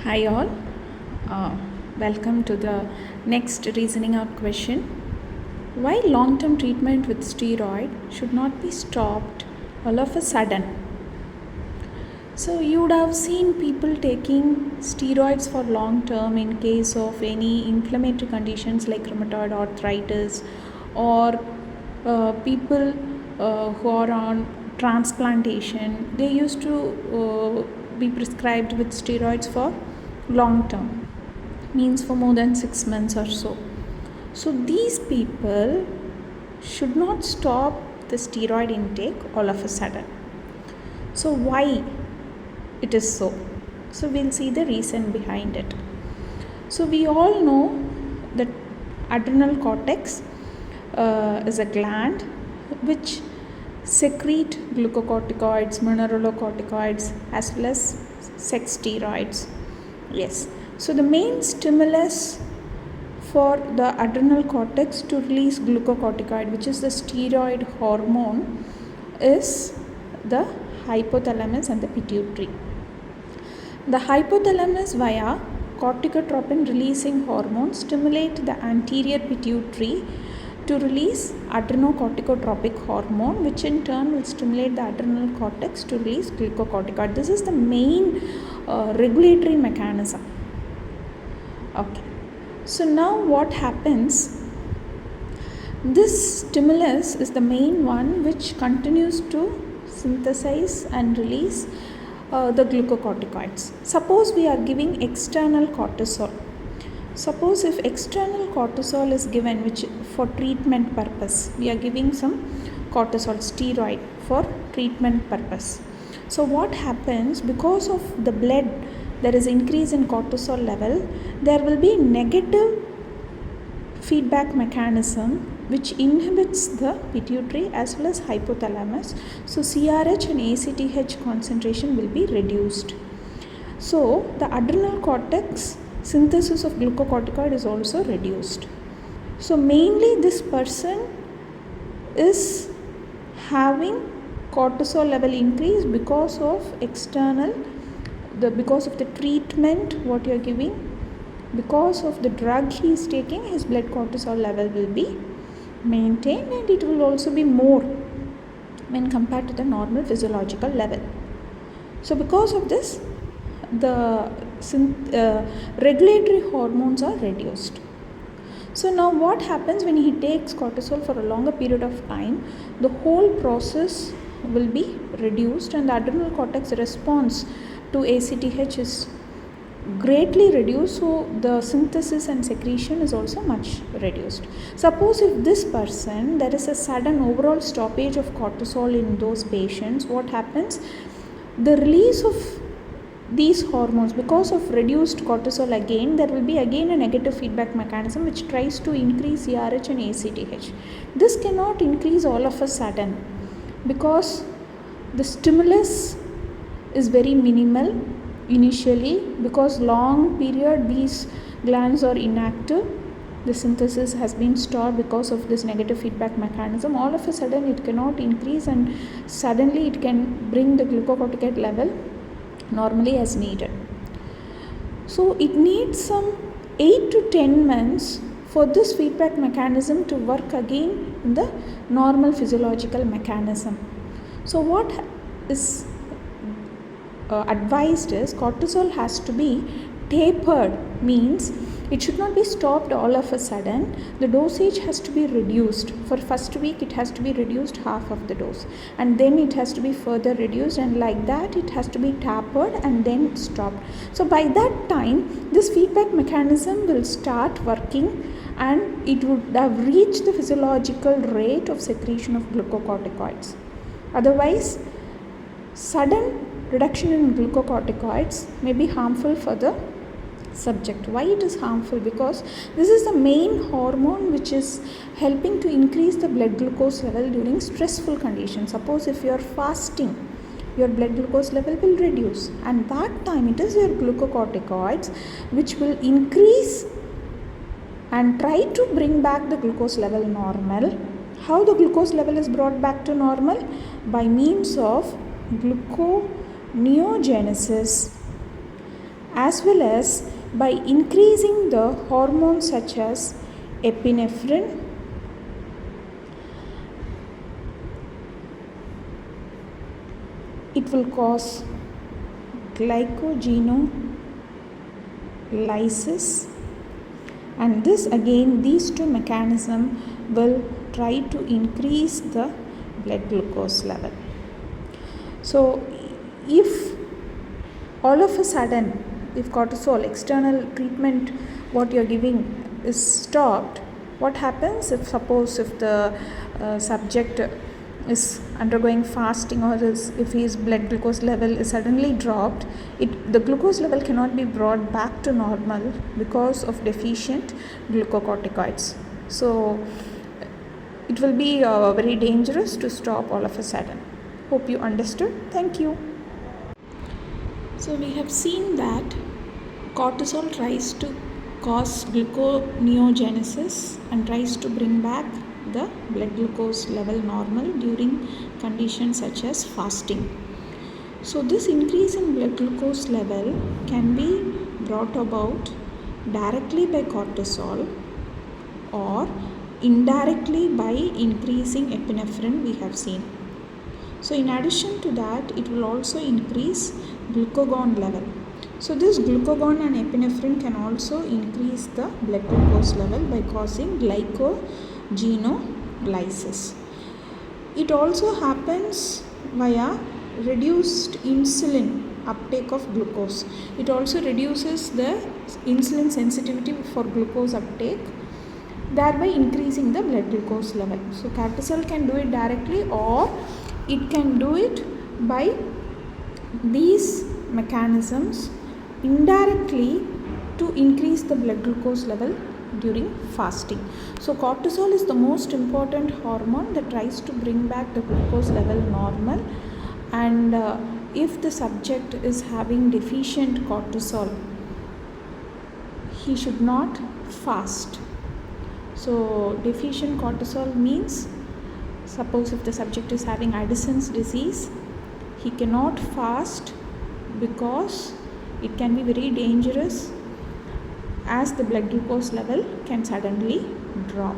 Hi all, uh, welcome to the next reasoning out question. Why long-term treatment with steroid should not be stopped all of a sudden? So you would have seen people taking steroids for long term in case of any inflammatory conditions like rheumatoid arthritis or people who are on transplantation. They used to be prescribed with steroids for long term, means for more than 6 months or so. So these people should not stop the steroid intake all of a sudden. So why it is so? So we'll see the reason behind it. So we all know that adrenal cortex is a gland which secrete glucocorticoids, mineralocorticoids as well as sex steroids. Yes. So the main stimulus for the adrenal cortex to release glucocorticoid, which is the steroid hormone, is the hypothalamus and the pituitary. The hypothalamus via corticotropin releasing hormone stimulate the anterior pituitary to release adrenocorticotropic hormone, which in turn will stimulate the adrenal cortex to release glucocorticoid. This is the main regulatory mechanism. Okay. So now what happens? This stimulus is the main one which continues to synthesize and release the glucocorticoids. Suppose we are giving external cortisol. Suppose if external cortisol is given, which for treatment purpose, we are giving some cortisol steroid for treatment purpose. So what happens, because of the blood there is increase in cortisol level, there will be negative feedback mechanism which inhibits the pituitary as well as hypothalamus. So CRH and ACTH concentration will be reduced. So the adrenal cortex synthesis of glucocorticoid is also reduced. So mainly this person is having cortisol level increase because of because of the treatment what you are giving, because of the drug he is taking, his blood cortisol level will be maintained and it will also be more when compared to the normal physiological level. So because of this, the regulatory hormones are reduced. So now what happens when he takes cortisol for a longer period of time? The whole process will be reduced and the adrenal cortex response to ACTH is greatly reduced, so the synthesis and secretion is also much reduced. Suppose if this person, there is a sudden overall stoppage of cortisol in those patients, what happens? The release of these hormones, because of reduced cortisol, again there will be again a negative feedback mechanism which tries to increase CRH and ACTH. This cannot increase all of a sudden because the stimulus is very minimal initially, because long period these glands are inactive, the synthesis has been stopped because of this negative feedback mechanism. All of a sudden it cannot increase and suddenly it can bring the glucocorticoid level normally as needed. So it needs some 8 to 10 months for this feedback mechanism to work again in the normal physiological mechanism. So what is advised is cortisol has to be tapered, means it should not be stopped all of a sudden. The dosage has to be reduced. For first week it has to be reduced half of the dose and then it has to be further reduced, and like that it has to be tapered and then stopped. So by that time this feedback mechanism will start working and it would have reached the physiological rate of secretion of glucocorticoids. Otherwise, sudden reduction in glucocorticoids may be harmful for the subject. Why it is harmful? Because this is the main hormone which is helping to increase the blood glucose level during stressful conditions. Suppose if you are fasting, your blood glucose level will reduce, and that time it is your glucocorticoids which will increase and try to bring back the glucose level normal. How the glucose level is brought back to normal? By means of gluconeogenesis as well as by increasing the hormones such as epinephrine, it will cause glycogenolysis, and these two mechanisms will try to increase the blood glucose level. So if all of a sudden, if cortisol external treatment what you're giving is stopped, what happens if the subject is undergoing fasting, or if his blood glucose level is suddenly dropped, the glucose level cannot be brought back to normal because of deficient glucocorticoids. So it will be very dangerous to stop all of a sudden. Hope you understood. Thank you. So we have seen that cortisol tries to cause gluconeogenesis and tries to bring back the blood glucose level normal during conditions such as fasting. So this increase in blood glucose level can be brought about directly by cortisol or indirectly by increasing epinephrine, we have seen. So in addition to that, it will also increase glucagon level. So this glucagon and epinephrine can also increase the blood glucose level by causing glycogenolysis. It also happens via reduced insulin uptake of glucose. It also reduces the insulin sensitivity for glucose uptake, thereby increasing the blood glucose level. So cortisol can do it directly, or it can do it by these mechanisms indirectly to increase the blood glucose level during fasting. So cortisol is the most important hormone that tries to bring back the glucose level normal, and if the subject is having deficient cortisol, he should not fast. So deficient cortisol means, suppose if the subject is having Addison's disease, he cannot fast because it can be very dangerous, as the blood glucose level can suddenly drop.